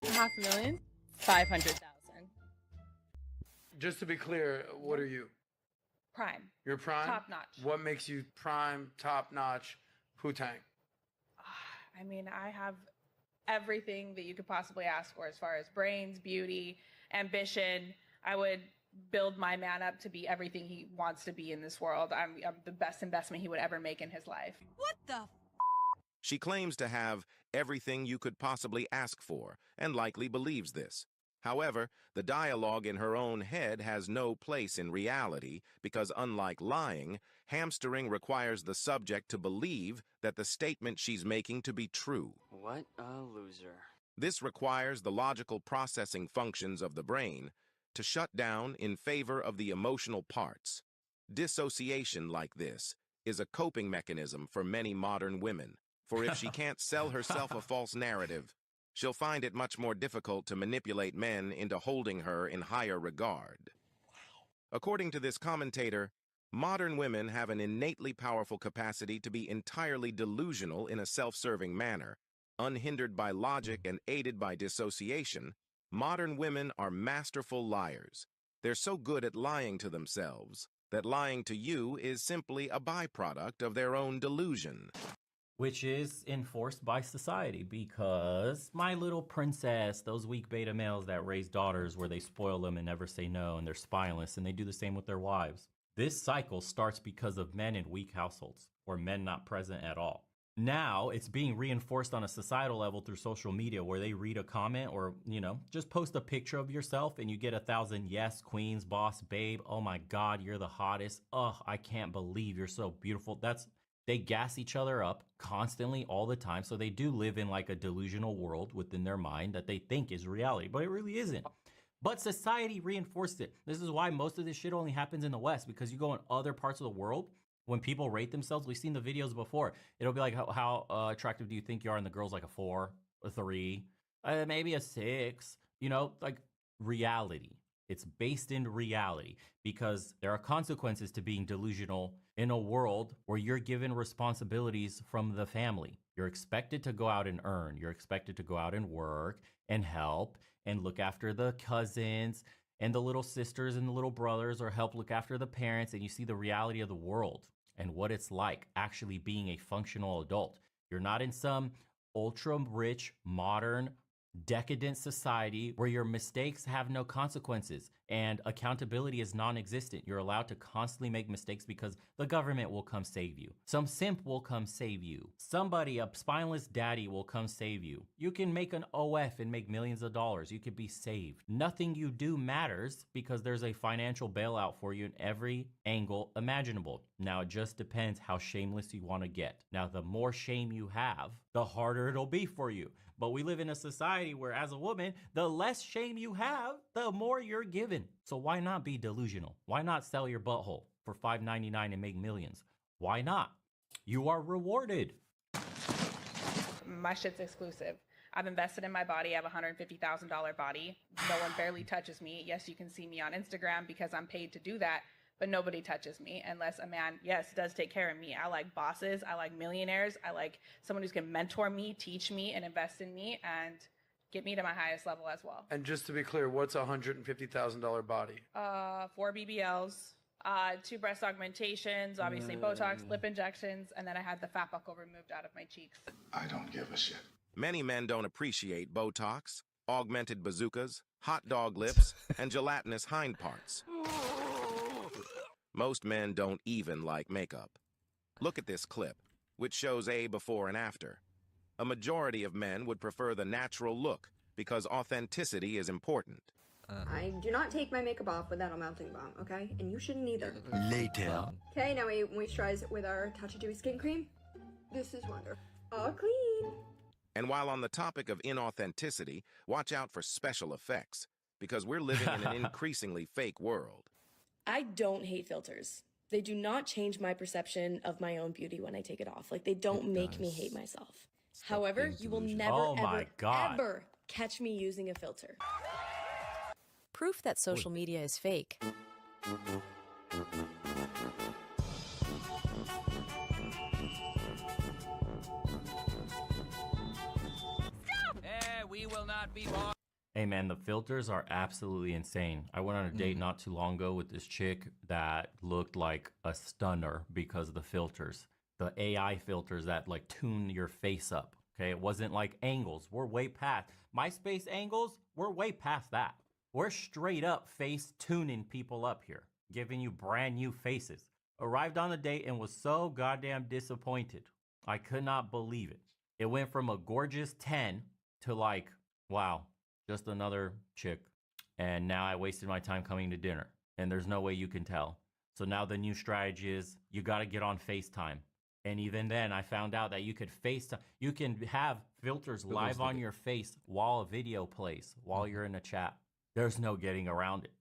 500,000. 500,000. Just to be clear, what are you? Prime. You're prime? Top notch. What makes you prime, top notch, Wu-Tang? I mean, I have everything that you could possibly ask for as far as brains, beauty, ambition. I would build my man up to be everything he wants to be in this world. I'm the best investment he would ever make in his life. What the She claims to have everything you could possibly ask for, and likely believes this. However, the dialogue in her own head has no place in reality because, unlike lying, hamstering requires the subject to believe that the statement she's making to be true. What a loser. This requires the logical processing functions of the brain to shut down in favor of the emotional parts. Dissociation like this is a coping mechanism for many modern women, for if she can't sell herself a false narrative, she'll find it much more difficult to manipulate men into holding her in higher regard. According to this commentator, modern women have an innately powerful capacity to be entirely delusional in a self-serving manner. Unhindered by logic and aided by dissociation, modern women are masterful liars. They're so good at lying to themselves that lying to you is simply a byproduct of their own delusion. Which is enforced by society because my little princess, those weak beta males that raise daughters where they spoil them and never say no and they're spineless, and they do the same with their wives. This cycle starts because of men in weak households or men not present at all. Now it's being reinforced on a societal level through social media where they read a comment or, just post a picture of yourself and you get 1,000 yes, queens, boss, babe. Oh my God, you're the hottest. Oh, I can't believe you're so beautiful. They gas each other up constantly all the time. So they do live in like a delusional world within their mind that they think is reality, but it really isn't. But society reinforced it. This is why most of this shit only happens in the West, because you go in other parts of the world, when people rate themselves, we've seen the videos before. It'll be like, how attractive do you think you are? And the girl's like a 4, a 3, maybe a 6, like reality. It's based in reality because there are consequences to being delusional in a world where you're given responsibilities from the family. You're expected to go out and earn. You're expected to go out and work and help and look after the cousins and the little sisters and the little brothers, or help look after the parents. And you see the reality of the world and what it's like actually being a functional adult. You're not in some ultra rich, modern, decadent society where your mistakes have no consequences and accountability is non-existent. You're allowed to constantly make mistakes because the government will come save you. Some simp will come save you. Somebody, a spineless daddy, will come save you. You can make an OF and make millions of dollars. You could be saved. Nothing you do matters because there's a financial bailout for you in every angle imaginable. Now, it just depends how shameless you want to get. Now, the more shame you have, the harder it'll be for you. But we live in a society where, as a woman, the less shame you have, the more you're given. So why not be delusional? Why not sell your butthole for $5.99 and make millions? Why not? You are rewarded. My shit's exclusive. I've invested in my body. I have a $150,000 body. No one barely touches me. Yes, you can see me on Instagram because I'm paid to do that. But nobody touches me unless a man, yes, does take care of me. I like bosses. I like millionaires. I like someone who's going to mentor me, teach me, and invest in me and get me to my highest level as well. And just to be clear, what's a $150,000 body? 4 BBLs, 2 breast augmentations, obviously Botox, lip injections, and then I had the fat buckle removed out of my cheeks. I don't give a shit. Many men don't appreciate Botox, augmented bazookas, hot dog lips, and gelatinous hind parts. Most men don't even like makeup. Look at this clip, which shows a before and after. A majority of men would prefer the natural look because authenticity is important. I do not take my makeup off without a melting balm, okay? And you shouldn't either. Later. Okay, now we moisturize it with our Touch of Dewy skin cream. This is wonderful. All clean. And while on the topic of inauthenticity, watch out for special effects because we're living in an increasingly fake world. I don't hate filters. They do not change my perception of my own beauty when I take it off. Like, they don't make me hate myself. However, you will never, ever catch me using a filter. Proof that social media is fake. We will not be bought. Hey man, the filters are absolutely insane. I went on a date not too long ago with this chick that looked like a stunner because of the filters. The AI filters that like tune your face up. Okay, it wasn't like angles. We're way past MySpace angles. We're way past that. We're straight up face tuning people up here, giving you brand new faces. Arrived on the date and was so goddamn disappointed. I could not believe it. It went from a gorgeous 10 to like, wow, just another chick. And now I wasted my time coming to dinner. And there's no way you can tell. So now the new strategy is you got to get on FaceTime. And even then, I found out that you could FaceTime. You can have filters live on your face while a video plays, while you're in a chat. There's no getting around it.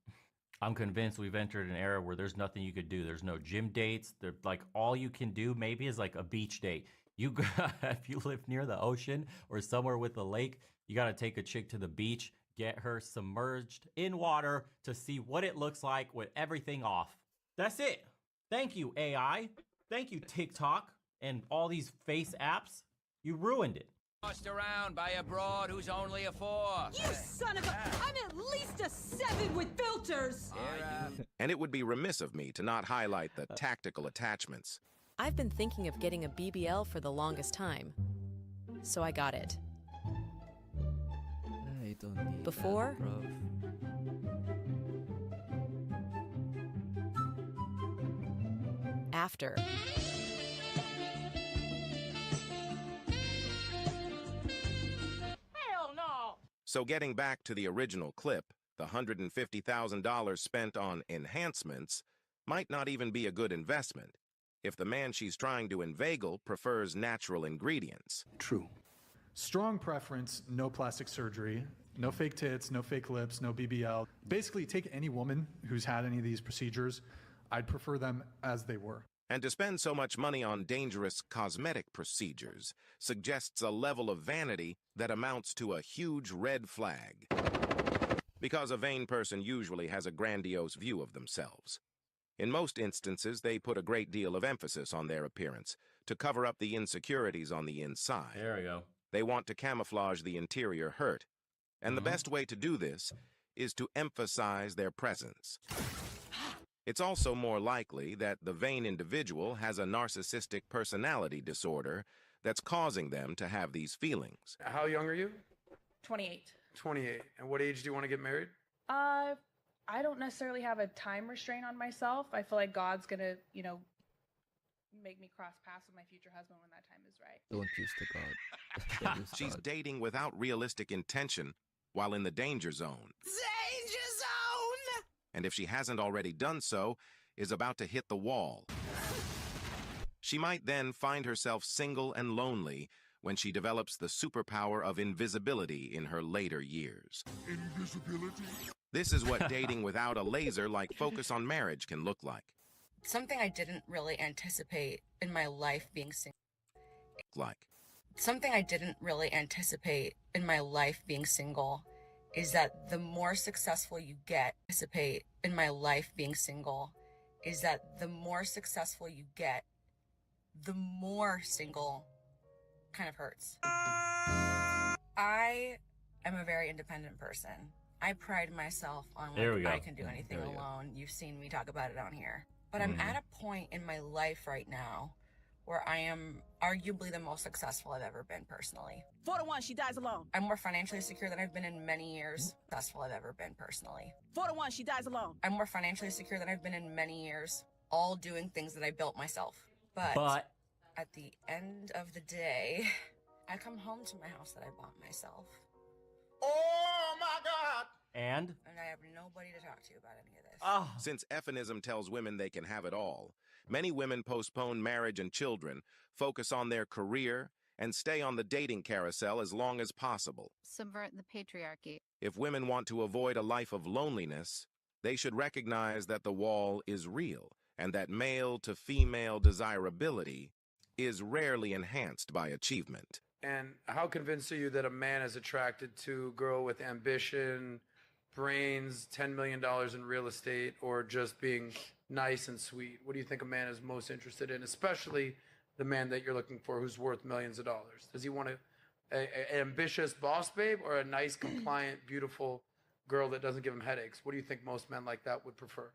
I'm convinced we've entered an era where there's nothing you could do. There's no gym dates. They're like all you can do maybe is like a beach date. You if you live near the ocean or somewhere with a lake, you got to take a chick to the beach, get her submerged in water to see what it looks like with everything off. That's it. Thank you, AI. Thank you, TikTok and all these face apps. You ruined it. Tossed around by a broad who's only a 4. You son of a... I'm at least a 7 with filters! And it would be remiss of me to not highlight the tactical attachments. I've been thinking of getting a BBL for the longest time, so I got it. I don't need Before, that, bro. after. Hell no! So getting back to the original clip, the $150,000 spent on enhancements might not even be a good investment if the man she's trying to inveigle prefers natural ingredients. True. Strong preference, no plastic surgery, no fake tits, no fake lips, no BBL. Basically, take any woman who's had any of these procedures, I'd prefer them as they were. And to spend so much money on dangerous cosmetic procedures suggests a level of vanity that amounts to a huge red flag. Because a vain person usually has a grandiose view of themselves. In most instances, they put a great deal of emphasis on their appearance to cover up the insecurities on the inside. There we go. They want to camouflage the interior hurt. And the best way to do this is to emphasize their presence. It's also more likely that the vain individual has a narcissistic personality disorder that's causing them to have these feelings. How young are you? 28. 28. And what age do you want to get married? I don't necessarily have a time restraint on myself. I feel like God's gonna, make me cross paths with my future husband when that time is right. Don't use the God. She's dating without realistic intention while in the danger zone. Danger zone! And if she hasn't already done so, is about to hit the wall. She might then find herself single and lonely when she develops the superpower of invisibility in her later years. Invisibility? This is what dating without a laser like Focus on Marriage can look like. Something I didn't really anticipate in my life being single. Something I didn't really anticipate in my life being single is that the more successful you get, the more single kind of hurts. I am a very independent person. I pride myself on I can do anything alone. You've seen me talk about it on here. But I'm at a point in my life right now where I am arguably the most successful I've ever been personally. 4 to 1, she dies alone. I'm more financially secure than I've been in many years. 4 to 1, she dies alone. I'm more financially secure than I've been in many years, all doing things that I built myself. But at the end of the day, I come home to my house that I bought myself. Oh my God! And I have nobody to talk to about any of this. Since Effinism tells women they can have it all, many women postpone marriage and children, focus on their career, and stay on the dating carousel as long as possible. Subvert the patriarchy. If women want to avoid a life of loneliness, they should recognize that the wall is real and that male to female desirability is rarely enhanced by achievement. And how convinced are you that a man is attracted to a girl with ambition, brains, $10 million in real estate, or just being nice and sweet? What do you think a man is most interested in, especially the man that you're looking for who's worth millions of dollars? Does he want to An ambitious boss babe or a nice, compliant, beautiful girl that doesn't give him headaches? What do you think most men like that would prefer?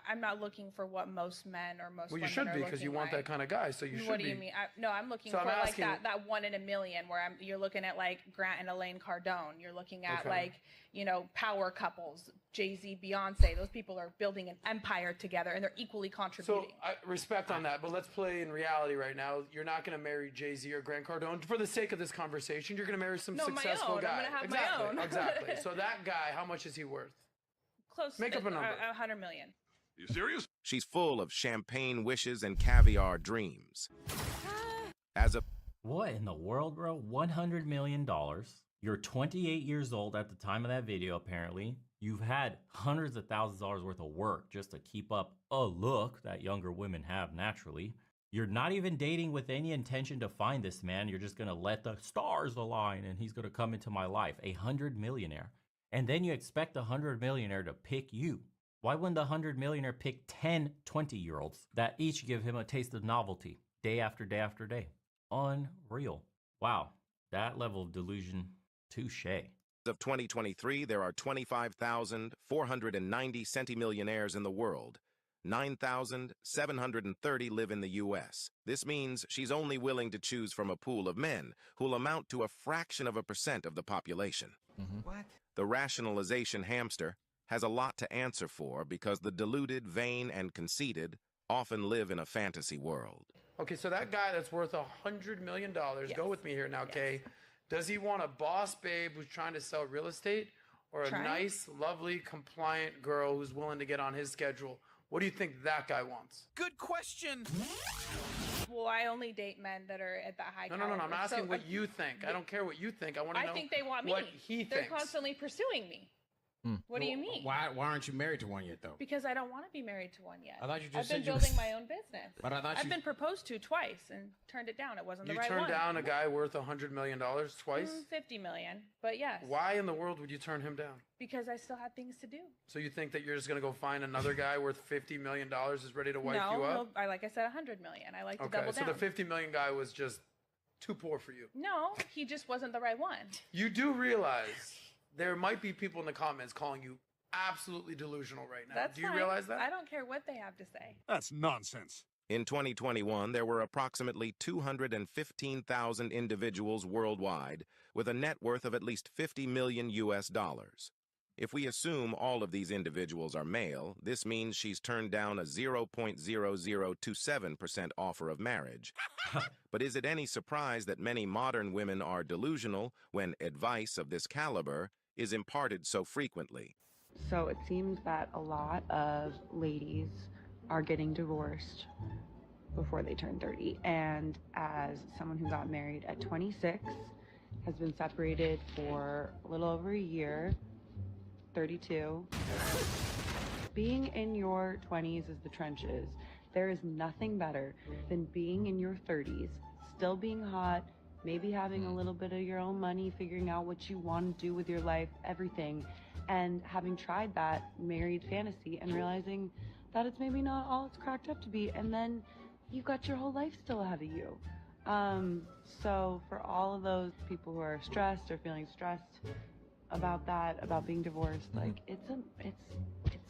I'm not looking for what most men or most women You should are be, because you want that kind of guy, so you should be. What do you mean? No, I'm looking So for I'm like asking- that 1 in a million where you're looking at like Grant and Elaine Cardone. You're looking at Okay. like, you know, power couples, Jay-Z, Beyonce. Those people are building an empire together and they're equally So contributing. I respect on that, but let's play in reality right now. You're not going to marry Jay-Z or Grant Cardone. For the sake of this conversation, you're going to marry some No, my successful own. guy. I'm gonna have exactly, my own. exactly. So that guy, how much is he worth? Close. Make up a number. 100 million. You serious? She's full of champagne wishes and caviar dreams. As a What in the world, bro? $100 million. You're 28 years old at the time of that video, apparently. You've had hundreds of thousands of dollars worth of work just to keep up a look that younger women have naturally. You're not even dating with any intention to find this man. You're just going to let the stars align and he's going to come into my life. 100 millionaire. And then you expect the 100 millionaire to pick you. Why wouldn't the 100 millionaire pick 10 20-year-olds that each give him a taste of novelty day after day after day? Unreal. Wow. That level of delusion, touche. of 2023, there are 25,490 centimillionaires in the world. 9,730 live in the U.S. This means she's only willing to choose from a pool of men who'll amount to a fraction of a % of the population. What? The rationalization hamster has a lot to answer for because the deluded, vain, and conceited often live in a fantasy world. Okay, so that guy that's worth $100 million, go with me here now, Kay. Does he want a boss babe who's trying to sell real estate or a nice, lovely, compliant girl who's willing to get on his schedule? What do you think that guy wants? Good question. Well, I only date men that are at that high No, caliber. I'm asking what you think. I don't care what you think. I want to know I think they want me. what he They're thinks. constantly pursuing me. What do you mean? Why aren't you married to one yet, though? Because I don't want to be married to one yet. I thought you just I've been said you building was- my own business. But I thought I've you- been proposed to twice and turned it down. It wasn't the You right one. turned down a guy worth $100 million twice? 50 million, but yes. Why in the world would you turn him down? Because I still had things to do. So you think that you're just going to go find another guy worth $50 million is ready to wipe you up? No, I like I said, 100 million. I like to Okay, double so down. the $50 million guy was just too poor for you. No, he just wasn't the right one. You do realize there might be people in the comments calling you absolutely delusional right now. That's Do you fine. realize that? I don't care what they have to say. That's nonsense. In 2021, there were approximately 215,000 individuals worldwide with a net worth of at least $50 million US. If we assume all of these individuals are male, this means she's turned down a 0.0027% offer of marriage. But is it any surprise that many modern women are delusional when advice of this caliber is imparted so frequently? So it seems that a lot of ladies are getting divorced before they turn 30. And as someone who got married at 26, has been separated for a little over a year, 32. Being in your 20s is the trenches. There is nothing better than being in your 30s, still being hot, maybe having a little bit of your own money, figuring out what you want to do with your life, everything. And having tried that married fantasy and realizing that it's maybe not all it's cracked up to be, and then you've got your whole life still ahead of you. So for all of those people who are stressed or feeling stressed about that, about being divorced, like it's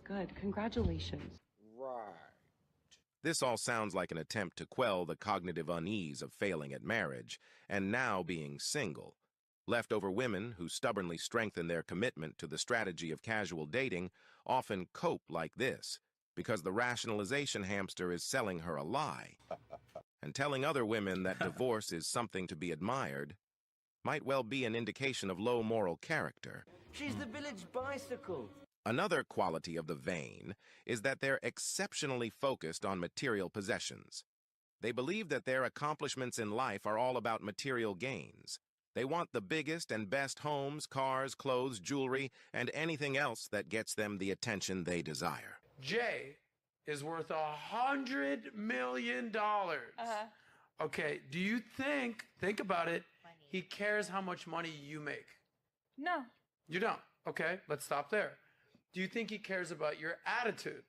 good. Congratulations. Right. This all sounds like an attempt to quell the cognitive unease of failing at marriage and now being single. Leftover women who stubbornly strengthen their commitment to the strategy of casual dating often cope like this because the rationalization hamster is selling her a lie. And telling other women that divorce is something to be admired might well be an indication of low moral character. She's the village bicycle. Another quality of the vain is that they're exceptionally focused on material possessions. They believe that their accomplishments in life are all about material gains. They want the biggest and best homes, cars, clothes, jewelry, and anything else that gets them the attention they desire. Jay is worth $100 million. Okay, do you think about it, he cares how much money you make? No. You don't. Okay, let's stop there. Do you think he cares about your attitude?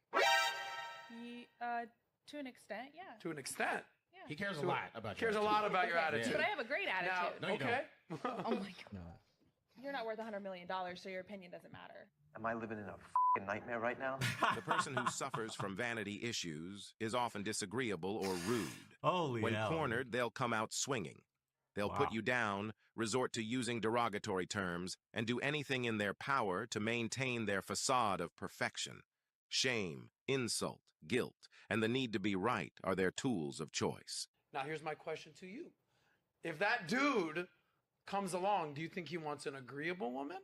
To an extent, yeah. To an extent. Yeah. He cares a lot about your attitude. Cares a lot about your attitude. But I have a great attitude. No, you don't. Oh my God. You're not worth $100 million, so your opinion doesn't matter. Am I living in a f***ing nightmare right now? The person who suffers from vanity issues is often disagreeable or rude. Holy when hell. cornered, they'll come out swinging. They'll put you down, resort to using derogatory terms, and do anything in their power to maintain their facade of perfection. Shame, insult, guilt, and the need to be right are their tools of choice. Now, here's my question to you. If that dude comes along, do you think he wants an agreeable woman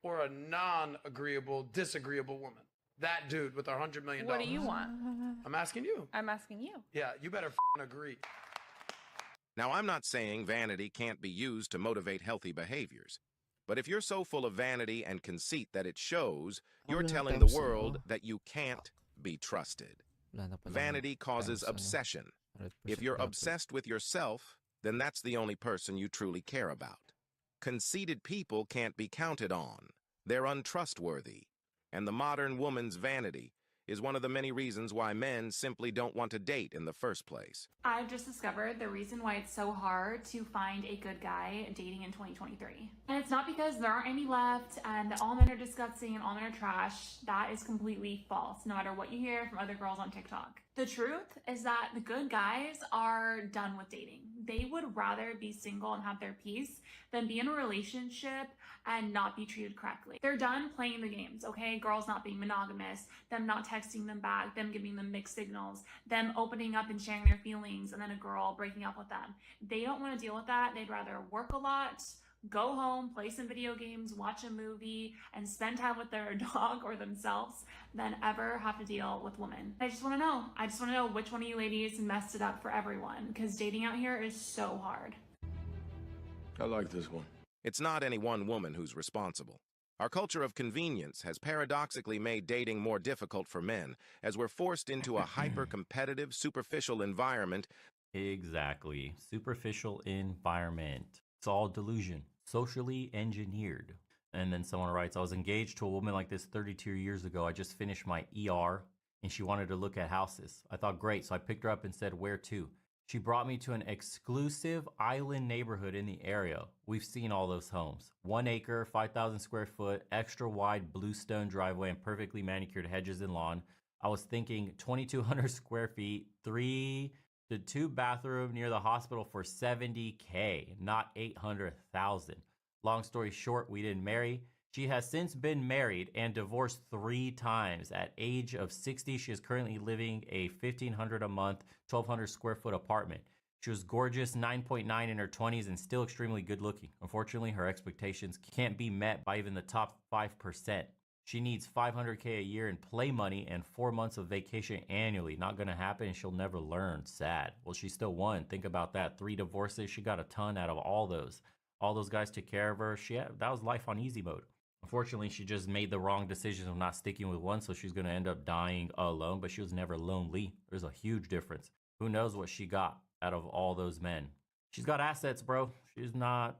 or a non-agreeable, disagreeable woman? That dude with our $100 million. What do you want? I'm asking you. I'm asking you. Yeah, you better agree. Now, I'm not saying vanity can't be used to motivate healthy behaviors. But if you're so full of vanity and conceit that it shows, you're telling the world that you can't be trusted. Vanity causes obsession. If you're obsessed with yourself, then that's the only person you truly care about. Conceited people can't be counted on. They're untrustworthy. And the modern woman's vanity is one of the many reasons why men simply don't want to date in the first place. I've just discovered the reason why it's so hard to find a good guy dating in 2023. And it's not because there aren't any left and all men are disgusting and all men are trash. That is completely false, no matter what you hear from other girls on TikTok. The truth is that the good guys are done with dating. They would rather be single and have their peace than be in a relationship and not be treated correctly. They're done playing the games, okay? Girls not being monogamous, them not texting them back, them giving them mixed signals, them opening up and sharing their feelings, and then a girl breaking up with them. They don't want to deal with that. They'd rather work a lot, go home, play some video games, watch a movie, and spend time with their dog or themselves than ever have to deal with women. I just want to know. I just want to know which one of you ladies messed it up for everyone, because dating out here is so hard. I like this one. It's not any one woman who's responsible. Our culture of convenience has paradoxically made dating more difficult for men, as we're forced into a hyper-competitive, superficial environment. Exactly. Superficial environment. It's all delusion. Socially engineered. And then someone writes, I was engaged to a woman like this 32 years ago. I just finished my ER and she wanted to look at houses. I thought, great. So I picked her up and said, where to? She brought me to an exclusive island neighborhood in the area. We've seen all those homes. 1 acre, 5,000 square foot, extra wide bluestone driveway and perfectly manicured hedges and lawn. I was thinking 2,200 square feet, 3 to 2 bathroom near the hospital for $70K, not $800,000. Long story short, we didn't marry. She has since been married and divorced 3 times. At age of 60, she is currently living a $1,500 a month, 1,200 square foot apartment. She was gorgeous, 9.9 in her 20s, and still extremely good looking. Unfortunately, her expectations can't be met by even the top 5%. She needs $500K a year in play money and 4 months of vacation annually. Not gonna happen, and she'll never learn. Sad. Well, she still won. Think about that. 3 divorces. She got a ton out of all those. All those guys took care of her. That was life on easy mode. Unfortunately, she just made the wrong decision of not sticking with one, so she's going to end up dying alone, but she was never lonely. There's a huge difference. Who knows what she got out of all those men? She's got assets, bro. She's not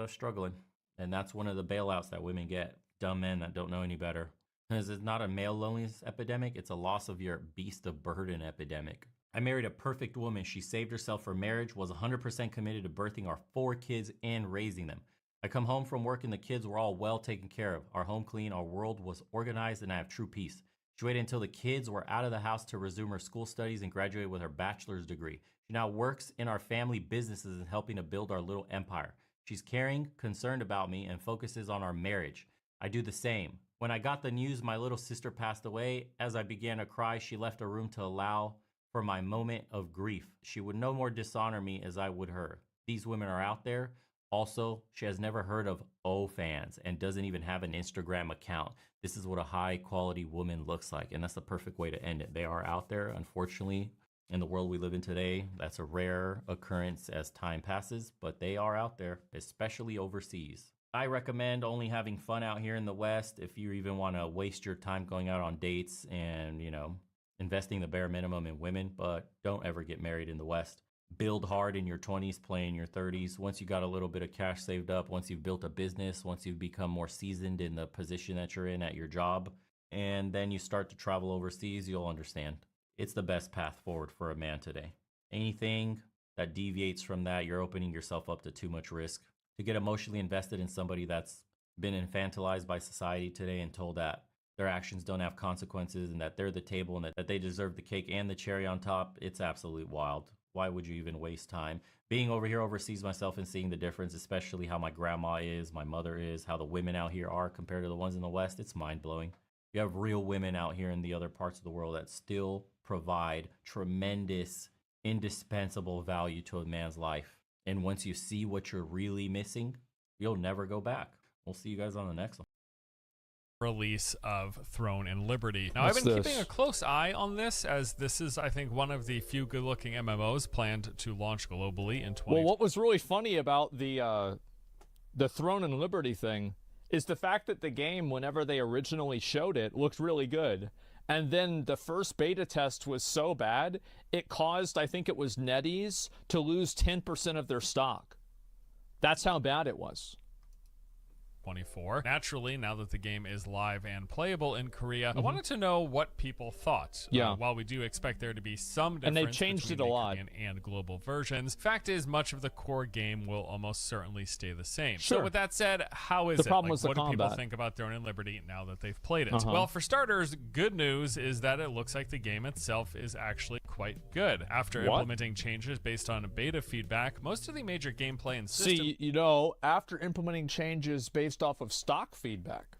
struggling. And that's one of the bailouts that women get. Dumb men that don't know any better. Because it's not a male loneliness epidemic. It's a loss of your beast of burden epidemic. I married a perfect woman. She saved herself for marriage, was 100% committed to birthing our 4 kids and raising them. I come home from work and the kids were all well taken care of. Our home clean, our world was organized, and I have true peace. She waited until the kids were out of the house to resume her school studies and graduate with her bachelor's degree. She now works in our family businesses and helping to build our little empire. She's caring, concerned about me, and focuses on our marriage. I do the same. When I got the news my little sister passed away, as I began to cry, she left a room to allow for my moment of grief. She would no more dishonor me as I would her. These women are out there. Also, she has never heard of OnlyFans and doesn't even have an Instagram account. This is what a high quality woman looks like, and that's the perfect way to end it. They are out there, unfortunately, in the world we live in today. That's a rare occurrence as time passes, but they are out there, especially overseas. I recommend only having fun out here in the West if you even want to waste your time going out on dates and, investing the bare minimum in women, but don't ever get married in the West. Build hard in your 20s, play in your 30s. Once you got a little bit of cash saved up, once you've built a business, once you've become more seasoned in the position that you're in at your job, and then you start to travel overseas, you'll understand. It's the best path forward for a man today. Anything that deviates from that, you're opening yourself up to too much risk. To get emotionally invested in somebody that's been infantilized by society today and told that their actions don't have consequences and that they're the table and that they deserve the cake and the cherry on top, it's absolutely wild. Why would you even waste time? Being over here overseas myself and seeing the difference, especially how my grandma is, my mother is, how the women out here are compared to the ones in the West, it's mind-blowing. You have real women out here in the other parts of the world that still provide tremendous, indispensable value to a man's life. And once you see what you're really missing, you'll never go back. We'll see you guys on the next one. Release of Throne and Liberty. Now, I've been keeping a close eye on this, as this is, I think, one of the few good-looking MMOs planned to launch globally in 2020. Well, what was really funny about the Throne and Liberty thing is the fact that the game, whenever they originally showed it, looked really good. And then the first beta test was so bad, it caused, I think it was NetEase, to lose 10% of their stock. That's how bad it was. 24. Naturally, now that the game is live and playable in Korea, I wanted to know what people thought. Yeah. While we do expect there to be some difference, and they changed it a lot, Korean and global versions, fact is much of the core game will almost certainly stay the same. Sure. So with that said, how is the problem was the what do people combat. think about Throne and Liberty now that they've played it? Well, for starters, good news is that it looks like the game itself is actually quite good. After implementing changes based on beta feedback, most of the major gameplay and system... See, you know, after implementing changes based off of stock feedback,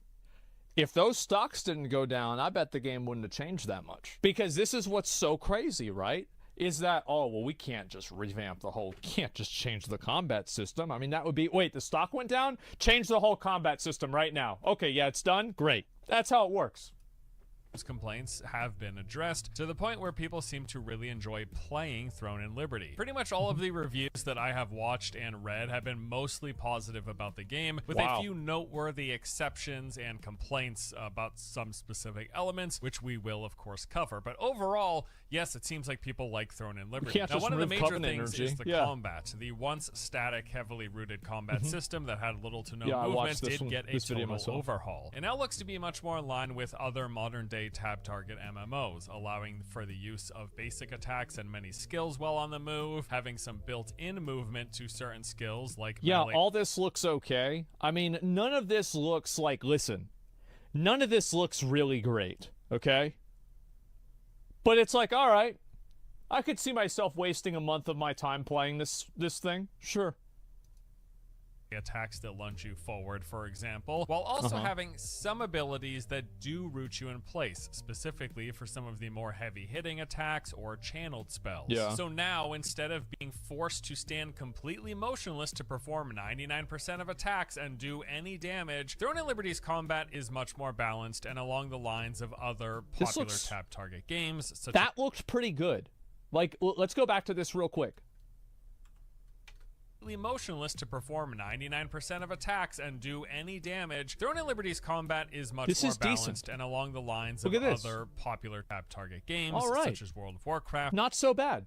if those stocks didn't go down, I bet the game wouldn't have changed that much. Because this is what's so crazy, right? Is that, oh, well, we can't just revamp the whole, can't just change the combat system. I mean, that would be, wait, the stock went down? Change the whole combat system right now. Okay, yeah, it's done? Great. That's how it works. Complaints have been addressed to the point where people seem to really enjoy playing Throne and Liberty. Pretty much all of the reviews that I have watched and read have been mostly positive about the game, with a few noteworthy exceptions and complaints about some specific elements, which we will of course cover. But overall, yes, it seems like people like Throne and Liberty. Now, one of the major things is the combat. The once static, heavily rooted combat system that had little to no movement did get a total overhaul. It now looks to be much more in line with other modern day tab target MMOs, allowing for the use of basic attacks and many skills while on the move, having some built-in movement to certain skills like melee. All this looks okay. I mean, none of this looks like, listen, none of this looks really great, okay? But it's like, all right, I could see myself wasting a month of my time playing this thing, sure. Attacks that lunge you forward, for example, while also having some abilities that do root you in place, specifically for some of the more heavy-hitting attacks or channeled spells. So now, instead of being forced to stand completely motionless to perform 99% of attacks and do any damage, Throne and Liberty's combat is much more balanced and along the lines of other popular tab target games. That looked pretty good. Like, let's go back to this real quick. Motionless to perform 99% of attacks and do any damage. Throne and Liberty's combat is much more balanced and along the lines of other popular tab target games such as World of Warcraft. Not so bad.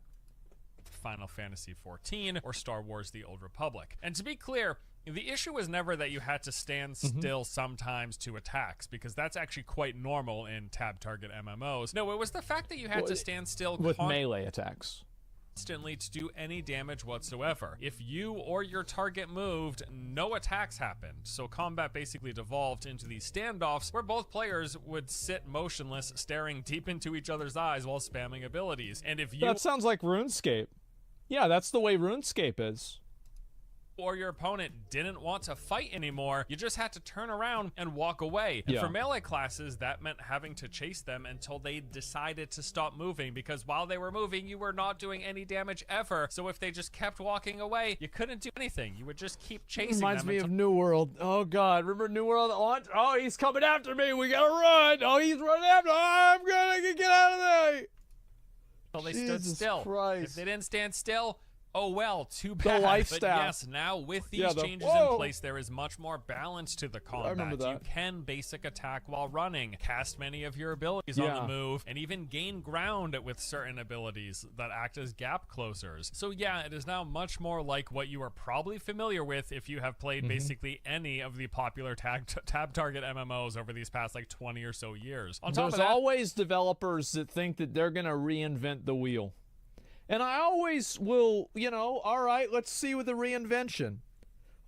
Final Fantasy XIV or Star Wars The Old Republic. And to be clear, the issue was never that you had to stand still sometimes to attacks, because that's actually quite normal in tab target MMOs. No, it was the fact that you had to stand still with melee attacks instantly to do any damage whatsoever. If you or your target moved, no attacks happened. So combat basically devolved into these standoffs where both players would sit motionless, staring deep into each other's eyes while spamming abilities. And if you— That sounds like RuneScape. Yeah, that's the way RuneScape is. Or your opponent didn't want to fight anymore, you just had to turn around and walk away. And for melee classes, that meant having to chase them until they decided to stop moving, because while they were moving, you were not doing any damage ever. So if they just kept walking away, you couldn't do anything. You would just keep chasing them. Reminds me of New World. Oh God, remember New World? Oh, he's coming after me. We gotta run. Oh, he's running after. Oh, I'm gonna get out of there. Well, they stood still. Christ. If they didn't stand still, oh well, too bad. The life but staff. Yes, now with these changes in place, there is much more balance to the combat. You can basic attack while running, cast many of your abilities on the move, and even gain ground with certain abilities that act as gap closers. So yeah, it is now much more like what you are probably familiar with if you have played basically any of the popular tab target MMOs over these past like 20 or so years. On top There's of that, always developers that think that they're gonna reinvent the wheel. And I always will, you know, all right, let's see with the reinvention.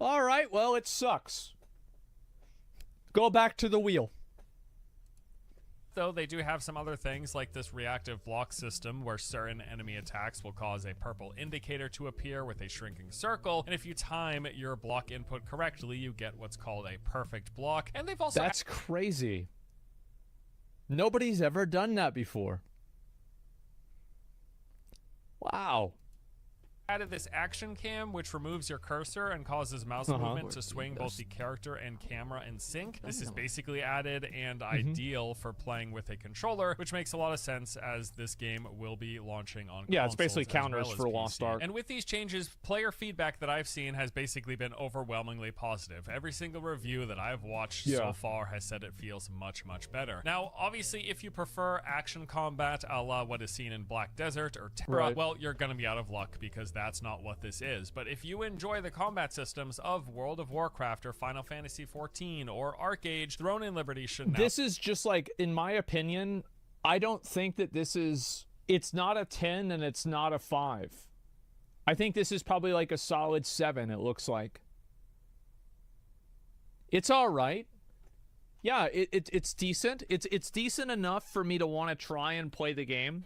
All right, well, it sucks. Go back to the wheel. Though they do have some other things like this reactive block system where certain enemy attacks will cause a purple indicator to appear with a shrinking circle, and if you time your block input correctly, you get what's called a perfect block. And they've also That's crazy. Nobody's ever done that before. Wow. Added this action cam, which removes your cursor and causes mouse movement to swing both the character and camera in sync. This is basically added and ideal for playing with a controller, which makes a lot of sense as this game will be launching on consoles. It's basically counters for Lost Ark. And with these changes, player feedback that I've seen has basically been overwhelmingly positive. Every single review that I've watched so far has said it feels much, much better. Now, obviously, if you prefer action combat a la what is seen in Black Desert or Terra, well, you're going to be out of luck because that's not what this is. But if you enjoy the combat systems of World of Warcraft or Final Fantasy XIV or Arcade, Throne and Liberty should now... This is just like, in my opinion, I don't think that this is... It's not a 10 and it's not a 5. I think this is probably like a solid 7, it looks like. It's all right. Yeah, it's decent. It's decent enough for me to want to try and play the game.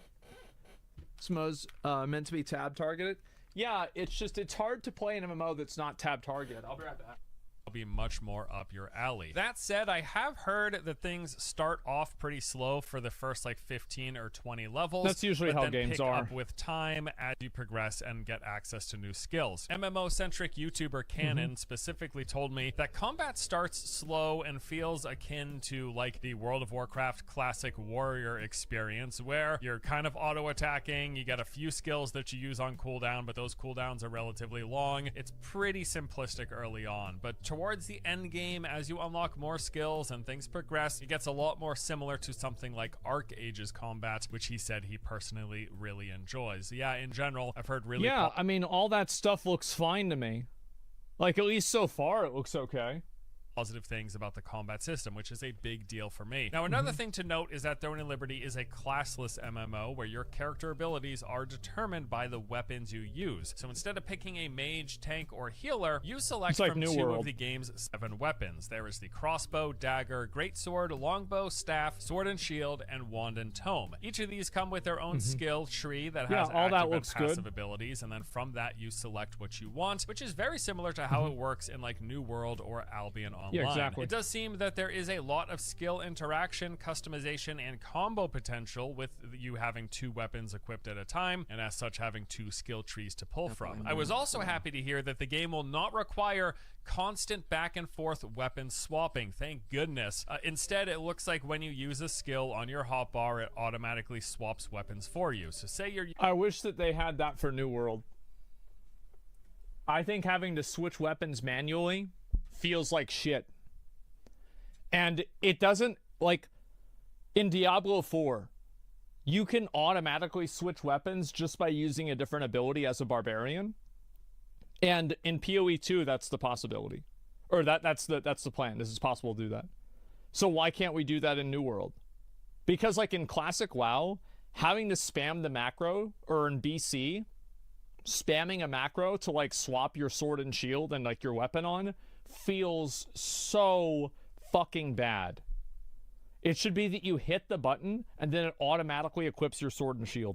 Smo's meant to be tab targeted. Yeah, it's hard to play an MMO that's not tab targeted. I'll be right back. Be much more up your alley. That said, I have heard that things start off pretty slow for the first like 15 or 20 levels. That's usually how games pick are. Up with time as you progress and get access to new skills. MMO-centric YouTuber Canon specifically told me that combat starts slow and feels akin to like the World of Warcraft classic warrior experience, where you're kind of auto-attacking, you get a few skills that you use on cooldown, but those cooldowns are relatively long. It's pretty simplistic early on, but towards the end game, as you unlock more skills and things progress, it gets a lot more similar to something like Arc Age's combat, which he said he personally really enjoys. Yeah, in general, I've heard really... Yeah, I mean, all that stuff looks fine to me. Like, at least so far, it looks okay. Positive things about the combat system, which is a big deal for me. Now, another thing to note is that Throne and Liberty is a classless MMO where your character abilities are determined by the weapons you use. So instead of picking a mage, tank, or healer, you select from two of the game's 7 weapons. There is the crossbow, dagger, greatsword, longbow, staff, sword and shield, and wand and tome. Each of these come with their own skill tree that has active and passive abilities, and then from that you select what you want, which is very similar to how it works in like New World or Albion Online. Yeah, exactly. It does seem that there is a lot of skill interaction, customization, and combo potential with you having 2 weapons equipped at a time, and as such having 2 skill trees to pull from. I was also happy to hear that the game will not require constant back and forth weapon swapping. Thank goodness. Instead, it looks like when you use a skill on your hotbar, it automatically swaps weapons for you. So say you're... I wish that they had that for New World. I think having to switch weapons manually feels like shit. And it doesn't, like, in Diablo 4, you can automatically switch weapons just by using a different ability as a barbarian. And in PoE 2, that's the possibility. Or that's the plan. This is possible to do that. So why can't we do that in New World? Because, like, in classic WoW, having to spam the macro, or in BC, spamming a macro to, like, swap your sword and shield and, like, your weapon on feels so fucking bad. It should be that you hit the button and then it automatically equips your sword and shield.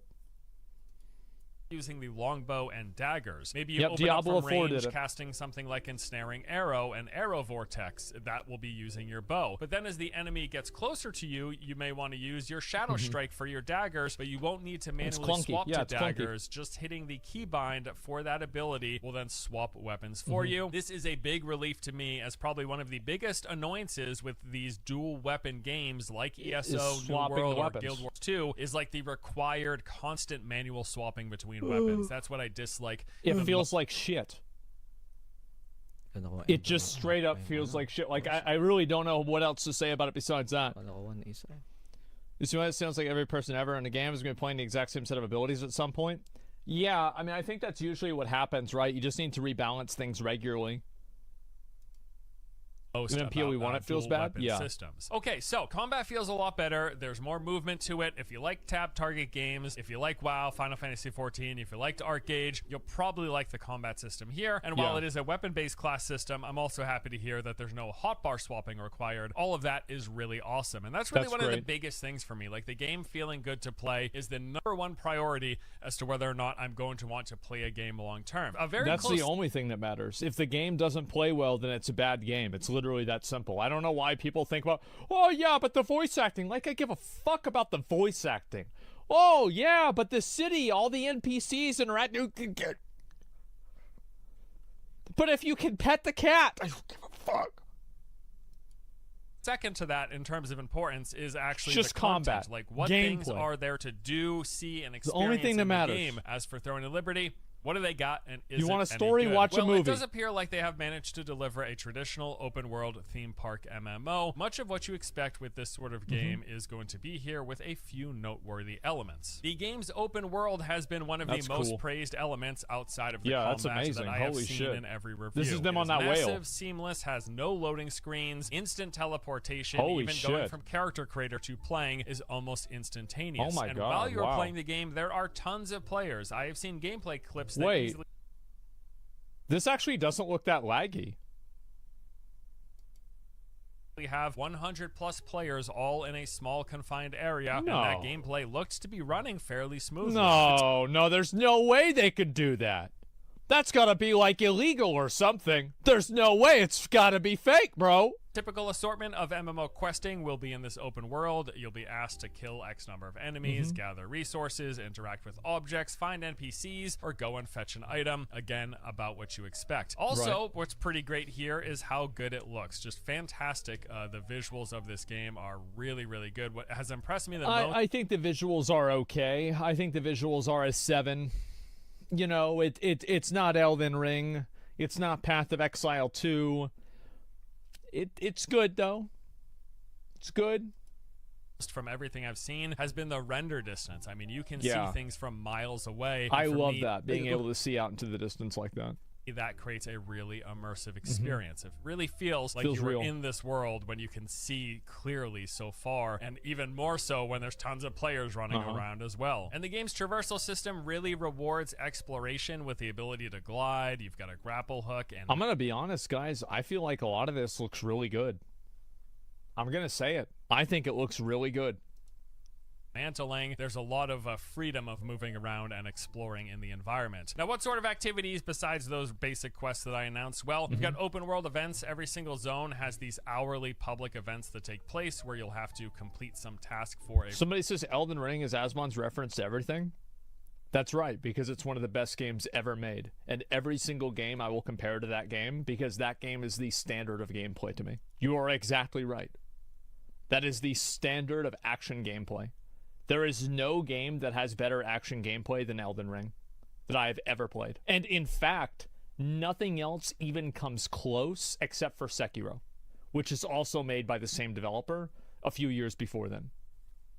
Using the longbow and daggers. Maybe you open Diablo up from 4 range, did it. casting something like Ensnaring Arrow and Arrow Vortex. That will be using your bow. But then as the enemy gets closer to you, you may want to use your Shadow Strike for your daggers, but you won't need to manually swap to daggers. Just hitting the keybind for that ability will then swap weapons for you. This is a big relief to me, as probably one of the biggest annoyances with these dual weapon games like ESO, New World, or Guild Wars 2 is like the required constant manual swapping between weapons. That's what I dislike. It feels like shit. It just straight up feels like shit. Like, I really don't know what else to say about it besides that. You see what it sounds like every person ever in the game is going to be playing the exact same set of abilities at some point? Yeah, I mean, I think that's usually what happens, right? You just need to rebalance things regularly. Even PoE1 it feels bad. Yeah. Systems. Okay, so combat feels a lot better. There's more movement to it. If you like tab target games, if you like WoW, Final Fantasy XIV, if you liked ArcGauge, you'll probably like the combat system here. And while it is a weapon-based class system, I'm also happy to hear that there's no hotbar swapping required. All of that is really awesome. And that's really one of the biggest things for me. Like, the game feeling good to play is the #1 priority as to whether or not I'm going to want to play a game long term. That's the only thing that matters. If the game doesn't play well, then it's a bad game. It's literally that simple. I don't know why people think about, oh yeah, but the voice acting. Like, I give a fuck about the voice acting. Oh yeah, but the city, all the NPCs interact. But if you can pet the cat, I don't give a fuck. Second to that, in terms of importance, is actually just the content. combat. Like, what gameplay. Things are there to do, see, and experience the only thing that in matters. the game. As for Throne and Liberty, what do they got, and is you want a it any story? good? Watch a movie. It does appear like they have managed to deliver a traditional open-world theme park MMO. Much of what you expect with this sort of game is going to be here, with a few noteworthy elements. The game's open world has been one of the most praised elements outside of the combat that I have seen in every review. This is them on that massive, whale. Seamless, has no loading screens, instant teleportation. Holy even shit. Going from character creator to playing is almost instantaneous. Oh my and God, while you're wow. playing the game, there are tons of players. I have seen gameplay clips that Wait. easily... This actually doesn't look that laggy. We have 100 plus players all in a small confined area, and that gameplay looked to be running fairly smoothly. No, there's no way they could do that. That's gotta be like illegal or something. There's no way. It's gotta be fake, bro. Typical assortment of MMO questing will be in this open world. You'll be asked to kill X number of enemies, gather resources, interact with objects, find NPCs, or go and fetch an item. Again, about what you expect. Also, what's pretty great here is how good it looks. Just fantastic. The visuals of this game are really, really good. What has impressed me the most... I think the visuals are okay. I think the visuals are a 7. You know, it's not Elden Ring. It's not Path of Exile 2. It's good, though. It's good. From everything I've seen has been the render distance. I mean, you can see things from miles away. I love that, being able to see out into the distance like that. That creates a really immersive experience. It really feels like you're real. in this world when you can see clearly so far, and even more so when there's tons of players running around as well. And the game's traversal system really rewards exploration with the ability to glide. You've got a grapple hook, and I'm gonna be honest, guys. I feel like a lot of this looks really good. I'm gonna say it. I think it looks really good. Mantling, there's a lot of freedom of moving around and exploring in the environment. Now, what sort of activities besides those basic quests that I announced? Well, you've got open world events. Every single zone has these hourly public events that take place where you'll have to complete some task for a... Somebody says Elden Ring is Asmon's reference to everything. That's right, because it's one of the best games ever made. And every single game I will compare to that game, because that game is the standard of gameplay to me. You are exactly right. That is the standard of action gameplay. There is no game that has better action gameplay than Elden Ring that I have ever played. And in fact, nothing else even comes close except for Sekiro, which is also made by the same developer a few years before then.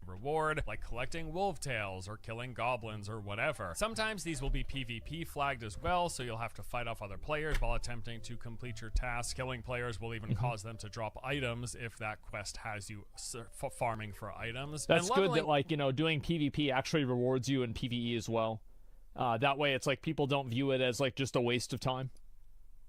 Reward, like collecting wolf tails or killing goblins or whatever. Sometimes these will be PvP flagged as well, so you'll have to fight off other players while attempting to complete your task. Killing players will even cause them to drop items if that quest has you farming for items. That's good that, like, you know, doing PvP actually rewards you in PvE as well. That way it's like people don't view it as like just a waste of time.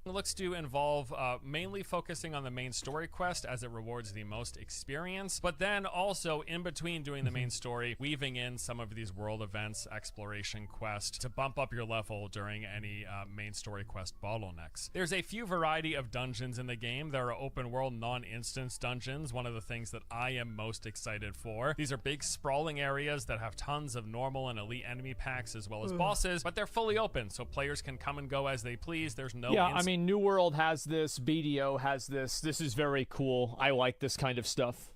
It looks to involve mainly focusing on the main story quest as it rewards the most experience, but then also in between doing the main story, weaving in some of these world events, exploration quest to bump up your level during any main story quest bottlenecks. There's a few variety of dungeons in the game. There are open world non-instance dungeons, one of the things that I am most excited for. These are big sprawling areas that have tons of normal and elite enemy packs as well as bosses, but they're fully open, so players can come and go as they please. There's no New World has this, BDO has this. This is very cool. I like this kind of stuff.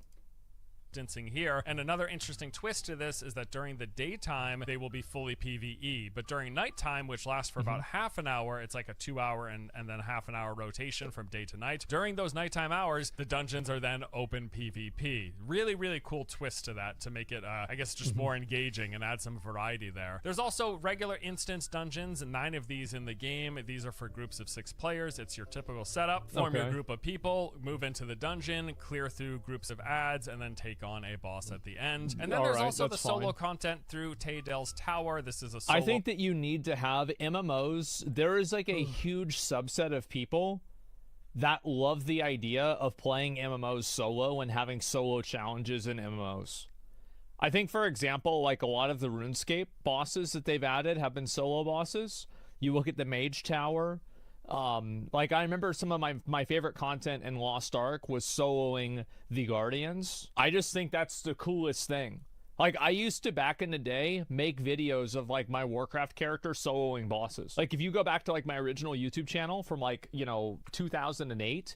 instancing here. And another interesting twist to this is that during the daytime, they will be fully PvE, but during nighttime, which lasts for about half an hour, it's like a 2-hour and then half an hour rotation from day to night. During those nighttime hours, the dungeons are then open PvP. Really, really cool twist to that to make it, I guess, just more engaging and add some variety there. There's also regular instance dungeons, 9 of these in the game. These are for groups of 6 players. It's your typical setup. Form your group of people, move into the dungeon, clear through groups of ads, and then take on a boss at the end. And then there's also the solo content through Taydell's Tower. This is a solo. I think that you need to have MMOs. There is like a huge subset of people that love the idea of playing MMOs solo and having solo challenges in MMOs. I think, for example, like a lot of the RuneScape bosses that they've added have been solo bosses. You look at the Mage Tower. Like I remember some of my favorite content in Lost Ark was soloing the Guardians. I just think that's the coolest thing. Like I used to back in the day make videos of like my Warcraft character soloing bosses. Like if you go back to like my original YouTube channel from like, you know, 2008,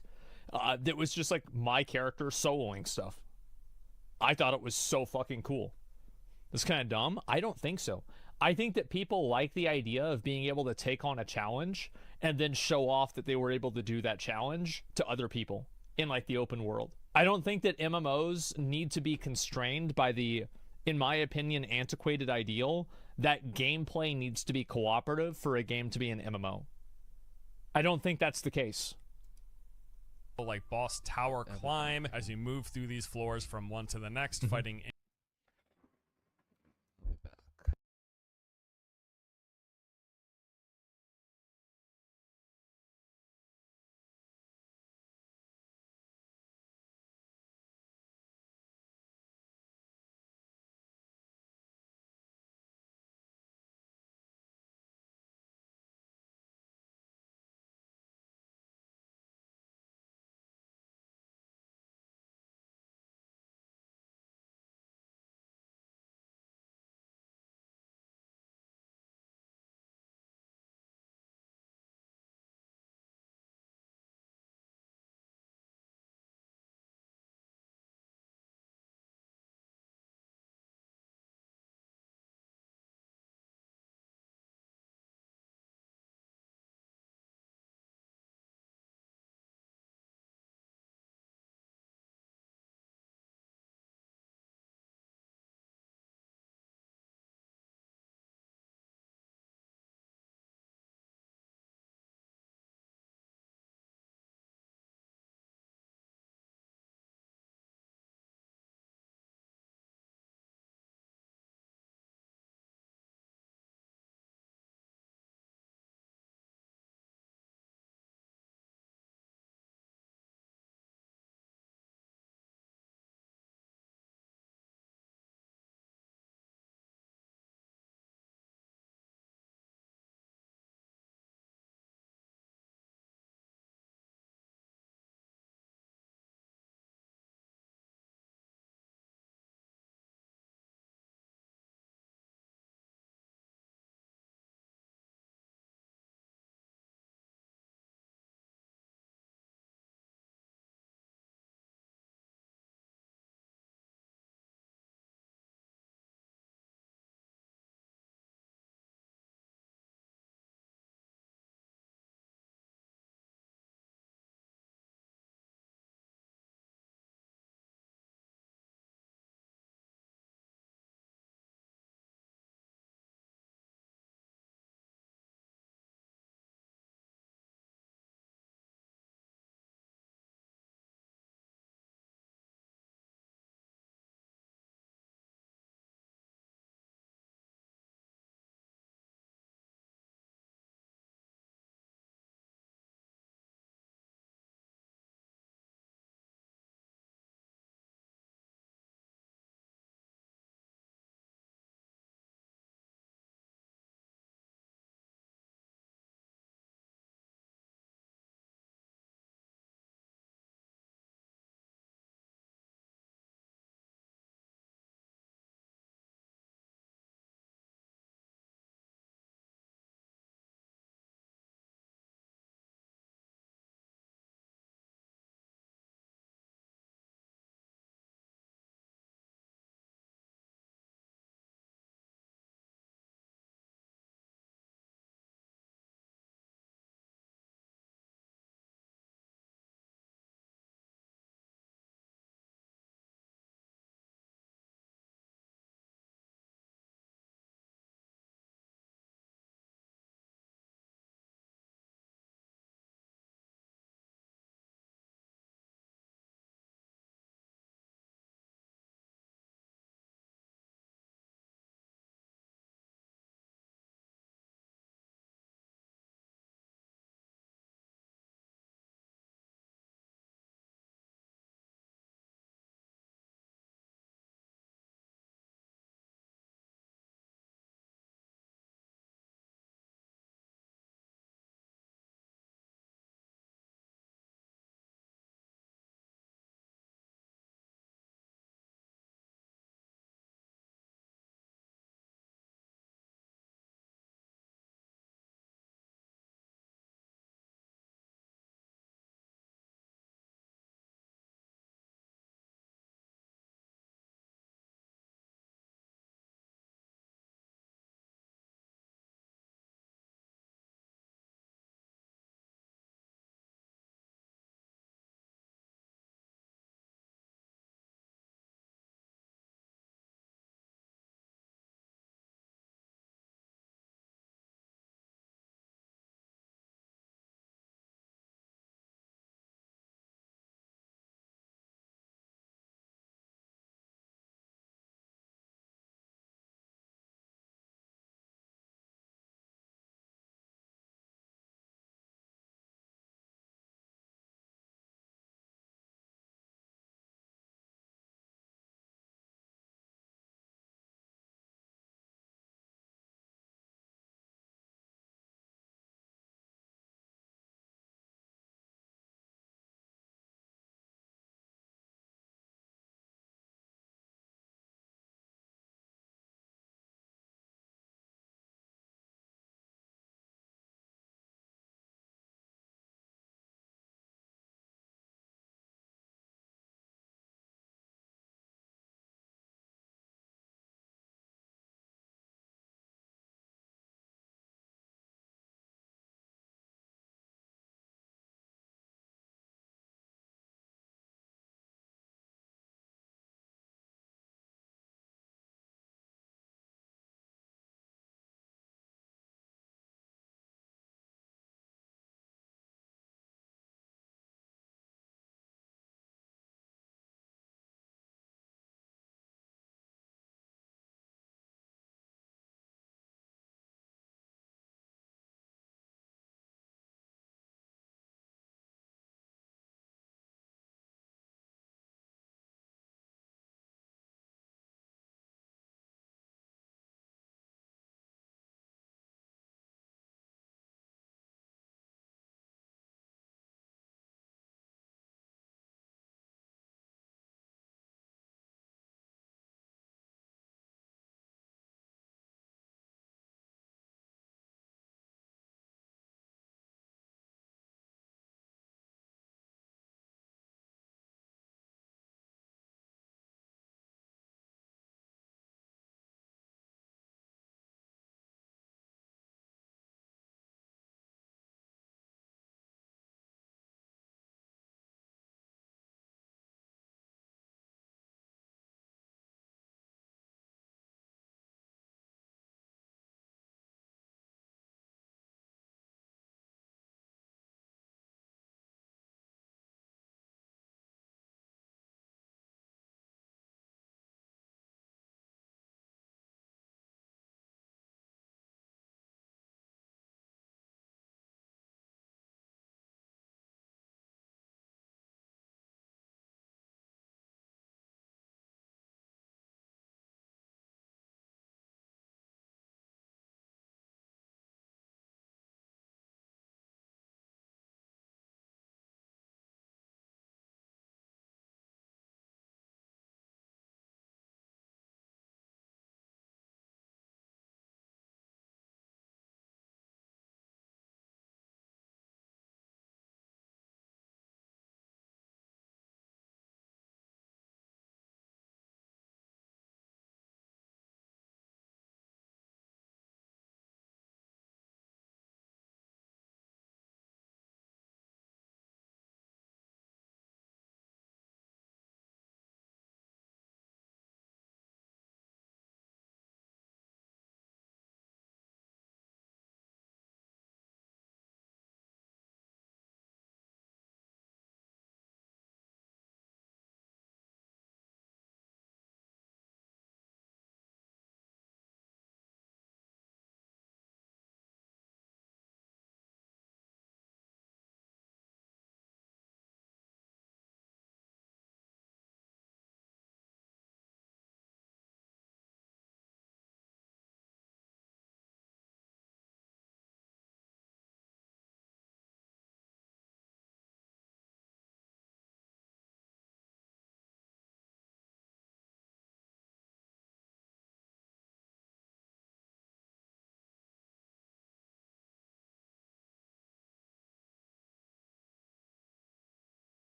that was just like my character soloing stuff. I thought it was so fucking cool. It's kind of dumb. I don't think so. I think that people like the idea of being able to take on a challenge and then show off that they were able to do that challenge to other people in like the open world. I don't think that MMOs need to be constrained by the, in my opinion, antiquated ideal that gameplay needs to be cooperative for a game to be an MMO. I don't think that's the case. Like boss tower climb as you move through these floors from one to the next, fighting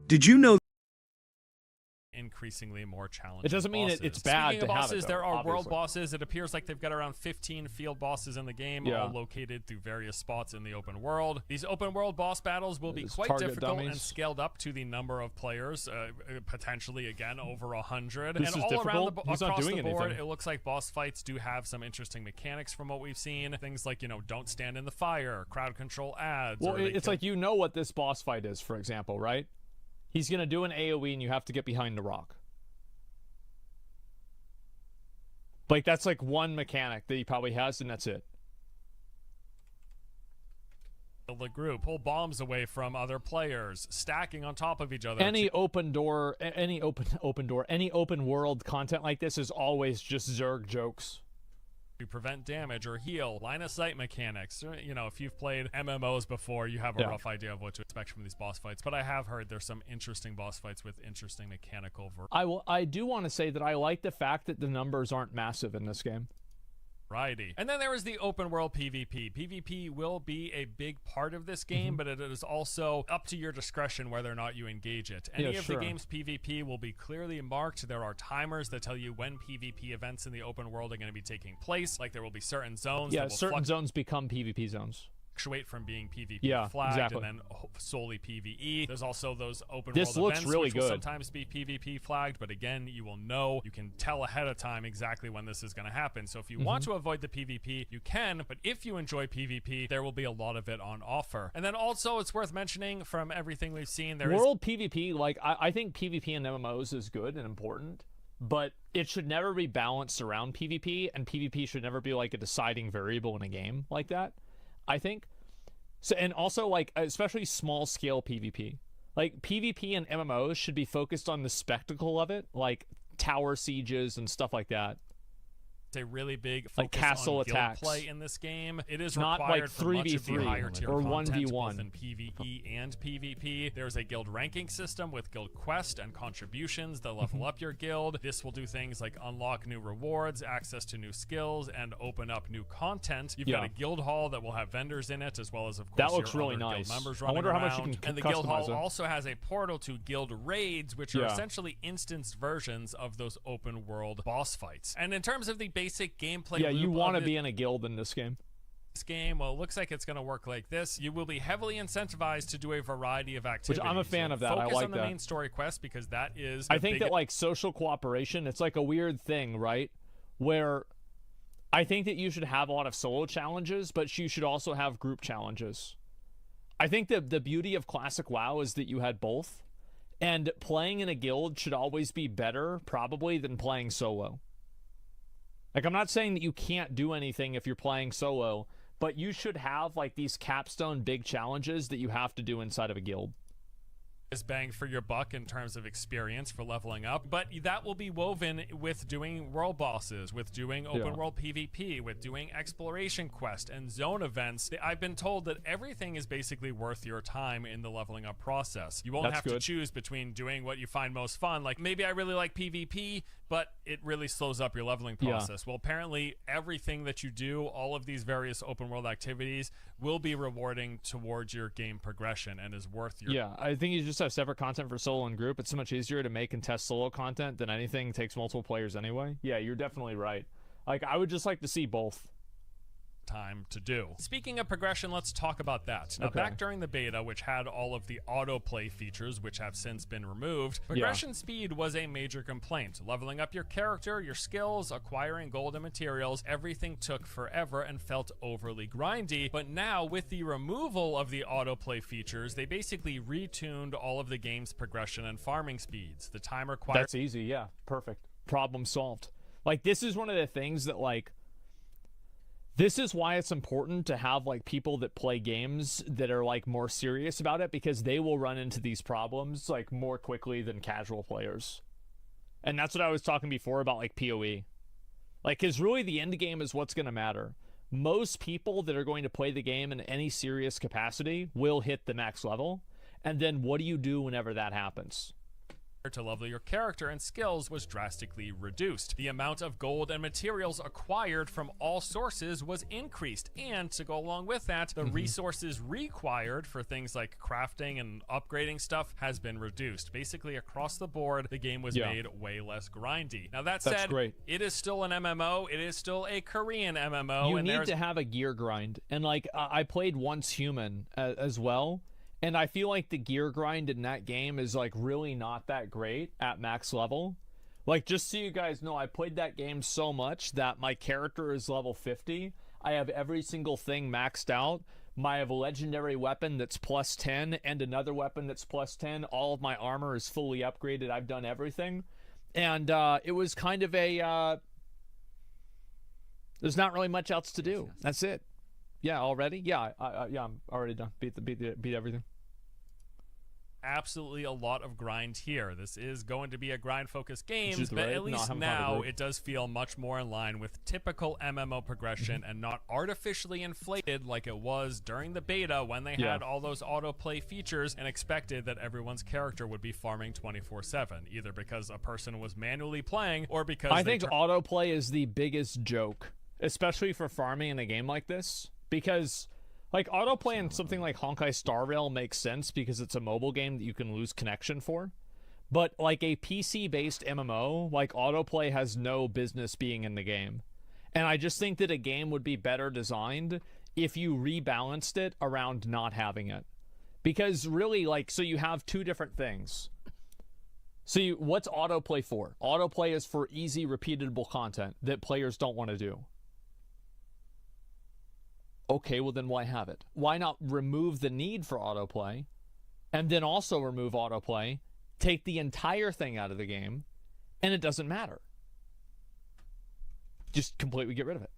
Did you know increasingly more challenging. It doesn't mean it's bad. Speaking of bosses, there are obviously. world bosses. It appears like they've got around 15 field bosses in the game, all located through various spots in the open world. These open world boss battles will be quite difficult and scaled up to the number of players, potentially again over 100. This and is all around He's across not doing the board, anything. it looks like boss fights do have some interesting mechanics from what we've seen. Things like, don't stand in the fire, crowd control ads. Well, it's like what this boss fight is, for example, right? He's gonna do an AoE and you have to get behind the rock. Like, that's like one mechanic that he probably has, and that's it. The group pull bombs away from other players, stacking on top of each other. Any open door, any open world content like this is always just Zerg jokes. To prevent damage or heal. Line of sight mechanics. If you've played MMOs before, you have a rough idea of what to expect from these boss fights. But I have heard there's some interesting boss fights with interesting mechanical I do want to say that I like the fact that the numbers aren't massive in this game. variety. And then there is the open world PvP. PvP will be a big part of this game, but it is also up to your discretion whether or not you engage it. Any of the game's PvP will be clearly marked. There are timers that tell you when PvP events in the open world are going to be taking place. Like there will be certain zones. Yeah, certain zones become PvP zones. Fluctuate from being PvP flagged and then solely PvE. There's also those open world events which will sometimes be PvP flagged, but again, you can tell ahead of time exactly when this is going to happen. So if you want to avoid the PvP, you can, but if you enjoy PvP, there will be a lot of it on offer. And then also, it's worth mentioning from everything we've seen, there World PvP, like I think PvP in MMOs is good and important, but it should never be balanced around PvP, and PvP should never be like a deciding variable in a game like that, I think. So, and also, like, especially small scale PvP. Like, PvP and MMOs should be focused on the spectacle of it, like tower sieges and stuff like that. It's a really big focus like castle on attacks. guild play in this game. It is not required like for 3v3 much of the higher tier or content, 1v1 both in PvE and PvP. There's a guild ranking system with guild quest and contributions that level up your guild. This will do things like unlock new rewards, access to new skills, and open up new content. You've got a guild hall that will have vendors in it, as well as, of course, that looks your really other nice. guild members I running wonder how around. much you can and the guild hall customize it. also has a portal to guild raids, which are essentially instanced versions of those open world boss fights. And in terms of the basic gameplay, you want to be in a guild in this game. Well, it looks like it's going to work like this. You will be heavily incentivized to do a variety of activities. Which I'm a fan of that. Focus I like on the that. main story quest, because that is I think that, like, social cooperation, it's like a weird thing, right? Where I think that you should have a lot of solo challenges, but you should also have group challenges. I think that the beauty of classic WoW is that you had both, and playing in a guild should always be better, probably, than playing solo. Like, I'm not saying that you can't do anything if you're playing solo, but you should have, like, these capstone big challenges that you have to do inside of a guild. Is bang for your buck in terms of experience for leveling up, but that will be woven with doing world bosses, with doing open world PvP, with doing exploration quest and zone events. I've been told that everything is basically worth your time in the leveling up process. You won't have to choose between doing what you find most fun, like maybe I really like PvP, but it really slows up your leveling process. Well, apparently everything that you do, all of these various open world activities, will be rewarding towards your game progression and is worth your I think you just have separate content for solo and group. It's so much easier to make and test solo content than anything takes multiple players anyway. Yeah, you're definitely right. Like, I would just like to see both. Time to do. Speaking of progression, let's talk about that. Now, back during the beta, which had all of the autoplay features, which have since been removed, progression speed was a major complaint. Leveling up your character, your skills, acquiring gold and materials, everything took forever and felt overly grindy. But now, with the removal of the autoplay features, they basically retuned all of the game's progression and farming speeds. The time required... That's easy, yeah. Perfect. Problem solved. Like, this is one of the things that, like, this is why it's important to have, like, people that play games that are, like, more serious about it, because they will run into these problems, like, more quickly than casual players. And that's what I was talking before about, like, PoE. Like, because really the end game is what's going to matter. Most people that are going to play the game in any serious capacity will hit the max level. And then what do you do whenever that happens? to level your character and skills was drastically reduced. The amount of gold and materials acquired from all sources was increased, and to go along with that, the resources required for things like crafting and upgrading stuff has been reduced. Basically, across the board, the game was made way less grindy. Now, that said, it is still an MMO. It is still a Korean MMO. You need to have a gear grind. And, like, I played Once Human as well, and I feel like the gear grind in that game is, like, really not that great at max level. Like, just so you guys know, I played that game so much that my character is level 50. I have every single thing maxed out. I have a legendary weapon that's plus 10 and another weapon that's plus 10. All of my armor is fully upgraded. I've done everything. And it was kind of a... there's not really much else to do. That's it. Yeah, already? Yeah, I'm already done. Beat everything. Absolutely a lot of grind here. This is going to be a grind-focused game, but at least now it does feel much more in line with typical MMO progression and not artificially inflated like it was during the beta when they had all those autoplay features and expected that everyone's character would be farming 24/7, either because a person was manually playing or because I think autoplay is the biggest joke, especially for farming in a game like this, because like autoplay in something like Honkai Star Rail makes sense because it's a mobile game that you can lose connection for. But like a PC-based MMO, like autoplay has no business being in the game. And I just think that a game would be better designed if you rebalanced it around not having it. Because really, like, so you have two different things. So what's autoplay for? Autoplay is for easy, repeatable content that players don't want to do. Okay, well then why have it? Why not remove the need for autoplay and then also remove autoplay, take the entire thing out of the game, and it doesn't matter. Just completely get rid of it.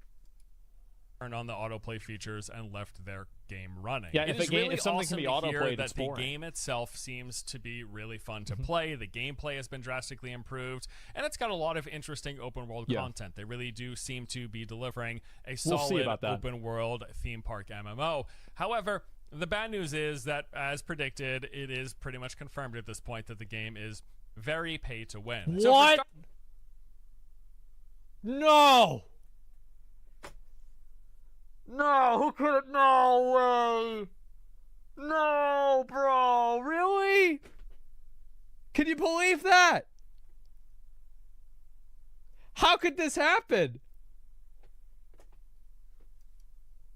Turned on the autoplay features and left their game running. Yeah, it if, is really if something awesome can be to hear autoplayed, that it's the boring. game itself seems to be really fun to play. The gameplay has been drastically improved, and it's got a lot of interesting open world content. They really do seem to be delivering a solid open world theme park MMO. However, the bad news is that, as predicted, it is pretty much confirmed at this point that the game is very pay to win. What? No! No, who could it? No way! No, bro, really? Can you believe that? How could this happen?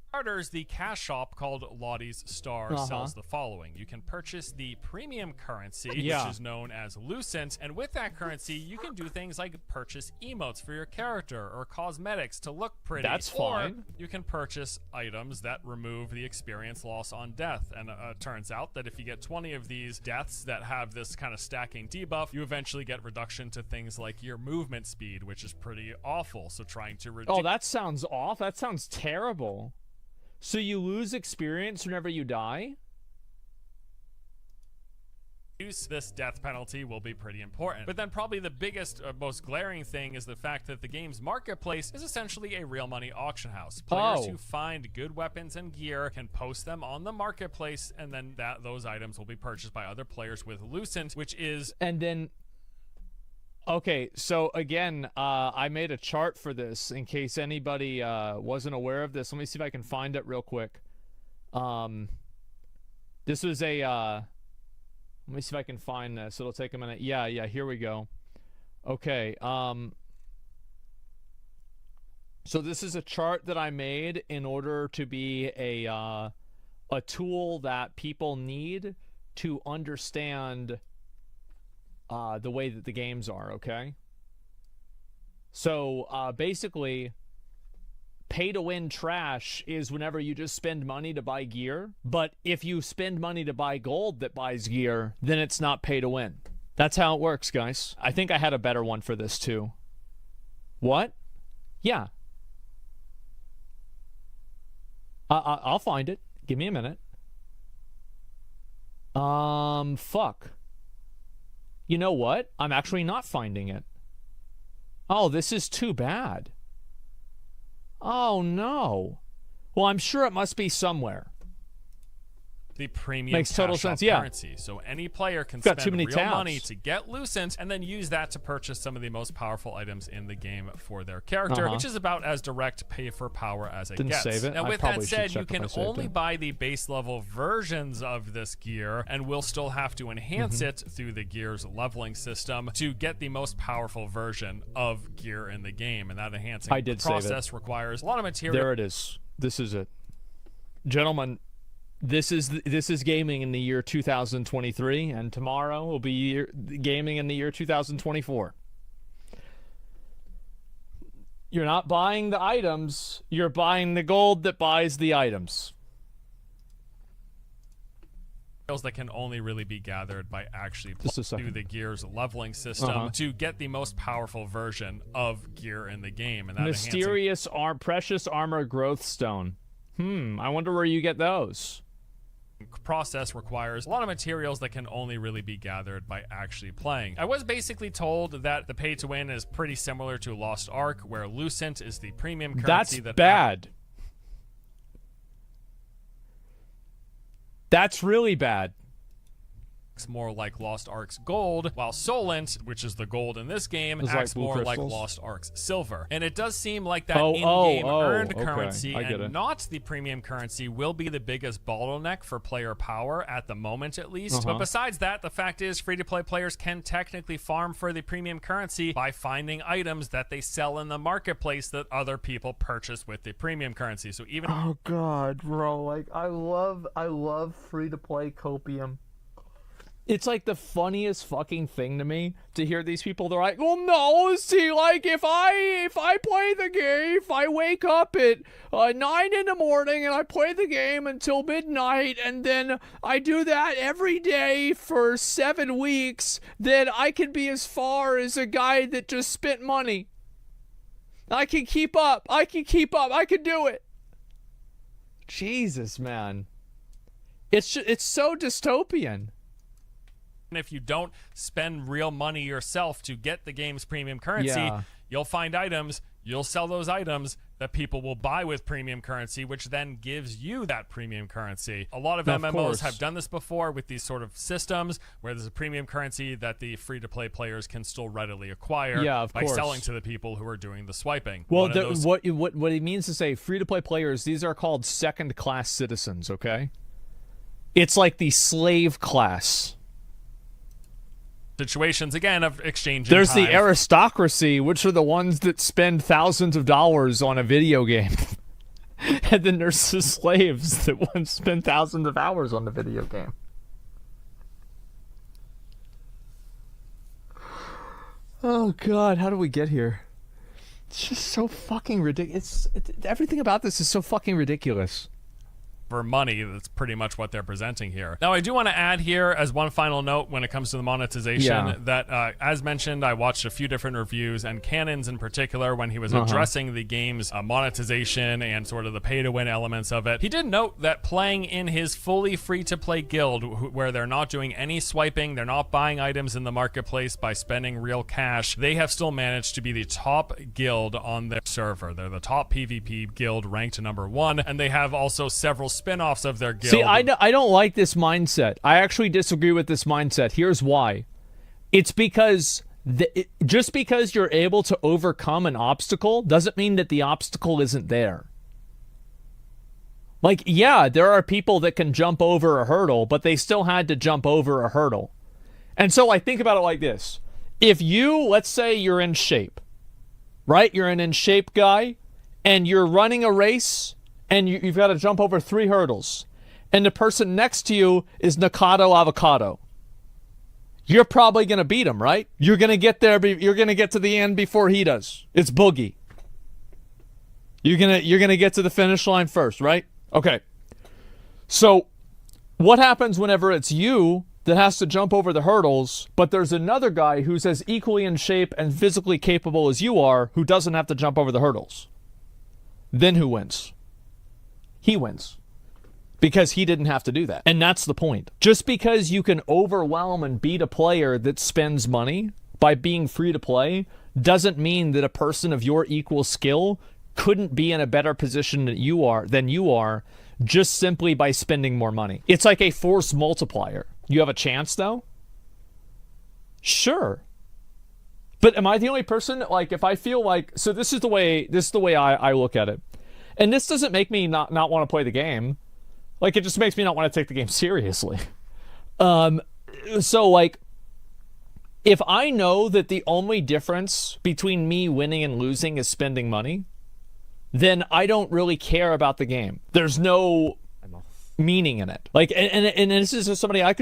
Starters, the cash shop called Lottie's Star sells the following. You can purchase the premium currency, which is known as Lucent, and with that currency, you can do things like purchase emotes for your character or cosmetics to look pretty. That's fine. Or you can purchase items that remove the experience loss on death, and it turns out that if you get 20 of these deaths that have this kind of stacking debuff, you eventually get reduction to things like your movement speed, which is pretty awful. So trying to reduce... Oh, that sounds off. That sounds terrible. So you lose experience whenever you die? This death penalty will be pretty important. But then probably the biggest, most glaring thing is the fact that the game's marketplace is essentially a real money auction house. Players who find good weapons and gear can post them on the marketplace, and then those items will be purchased by other players with Lucent, which is... And then... Okay, so again, I made a chart for this in case anybody wasn't aware of this. Let me see if I can find it real quick. This was a... let me see if I can find this. It'll take a minute. Yeah, here we go. Okay, so this is a chart that I made in order to be a tool that people need to understand... the way that the games are, okay? So, basically, pay-to-win trash is whenever you just spend money to buy gear, but if you spend money to buy gold that buys gear, then it's not pay-to-win. That's how it works, guys. I think I had a better one for this, too. What? Yeah. I'll find it. Give me a minute. Fuck. You know what? I'm actually not finding it. Oh, this is too bad. Oh, no. Well, I'm sure it must be somewhere. the premium Makes total cash sense, shop yeah. currency. So any player can Got too spend many real tabs. money to get Lucent and then use that to purchase some of the most powerful items in the game for their character, which is about as direct pay for power as it Didn't gets. save it. Now I with probably that should said, check you if can I saved only it. buy the base level versions of this gear, and will still have to enhance it through the gear's leveling system to get the most powerful version of gear in the game. And that enhancing I did save it. process requires a lot of material. There it is. This is it. Gentlemen, this is gaming in the year 2023, and tomorrow will be gaming in the year 2024. You're not buying the items, you're buying the gold that buys the items. That can only really be gathered by actually Just a playing through second. the gear's leveling system to get the most powerful version of gear in the game. And that Mysterious precious armor growth stone. I wonder where you get those. process requires a lot of materials that can only really be gathered by actually playing. I was basically told that the pay to win is pretty similar to Lost Ark, where Lucent is the premium currency. That's bad. That's really bad. It's more like Lost Ark's gold, while Solent, which is the gold in this game, It's acts like blue more like crystals? Lost Ark's silver. And it does seem like that Oh, in-game oh, earned okay. currency I get and it. not the premium currency will be the biggest bottleneck for player power at the moment, at least. But besides that, the fact is free-to-play players can technically farm for the premium currency by finding items that they sell in the marketplace that other people purchase with the premium currency. So even Oh god, bro, like I love free-to-play copium. It's like the funniest fucking thing to me to hear these people. They're like, well, no, see, like if I play the game, if I wake up at 9 in the morning and I play the game until midnight, and then I do that every day for 7 weeks, then I can be as far as a guy that just spent money. I can keep up. I can do it. Jesus, man. It's so dystopian. if you don't spend real money yourself to get the game's premium currency, you'll find items, you'll sell those items that people will buy with premium currency, which then gives you that premium currency. A lot of MMOs have done this before with these sort of systems where there's a premium currency that the free-to-play players can still readily acquire by selling to the people who are doing the swiping. Well, what it means to say free-to-play players, these are called second-class citizens, okay? It's like the slave class. Situations again of exchanging There's time. the aristocracy, which are the ones that spend thousands of dollars on a video game. And then there's the slaves that want to spend thousands of hours on the video game. Oh god, how do we get here? It's just so fucking ridiculous. Everything about this is so fucking ridiculous. For money, that's pretty much what they're presenting here. Now, I do want to add here as one final note when it comes to the monetization that, as mentioned, I watched a few different reviews, and Cannons in particular, when he was addressing the game's monetization and sort of the pay-to-win elements of it, he did note that playing in his fully free-to-play guild, where they're not doing any swiping, they're not buying items in the marketplace by spending real cash, they have still managed to be the top guild on their server. They're the top PvP guild, ranked number 1, and they have also several spin-offs of their guild. See, I don't like this mindset. I actually disagree with this mindset. Here's why. It's because just because you're able to overcome an obstacle doesn't mean that the obstacle isn't there. Like, yeah, there are people that can jump over a hurdle, but they still had to jump over a hurdle. And so I think about it like this. If you, let's say you're in shape, right? You're an in shape guy, and you're running a race, and you've got to jump over 3 hurdles, and the person next to you is Nakado Avocado. You're probably going to beat him, right? You're going to get there, you're going to get to the end before he does. It's Boogie. You're going to get to the finish line first, right? Okay. So what happens whenever it's you that has to jump over the hurdles, but there's another guy who's as equally in shape and physically capable as you are who doesn't have to jump over the hurdles? Then who wins? He wins. Because he didn't have to do that. And that's the point. Just because you can overwhelm and beat a player that spends money by being free to play doesn't mean that a person of your equal skill couldn't be in a better position than you are just simply by spending more money. It's like a force multiplier. You have a chance though? Sure. But am I the only person? Like, if I feel like, so this is the way I look at it. And this doesn't make me not want to play the game. Like, it just makes me not want to take the game seriously. So like, if I know that the only difference between me winning and losing is spending money, then I don't really care about the game. There's no meaning in it. Like, and this is somebody I could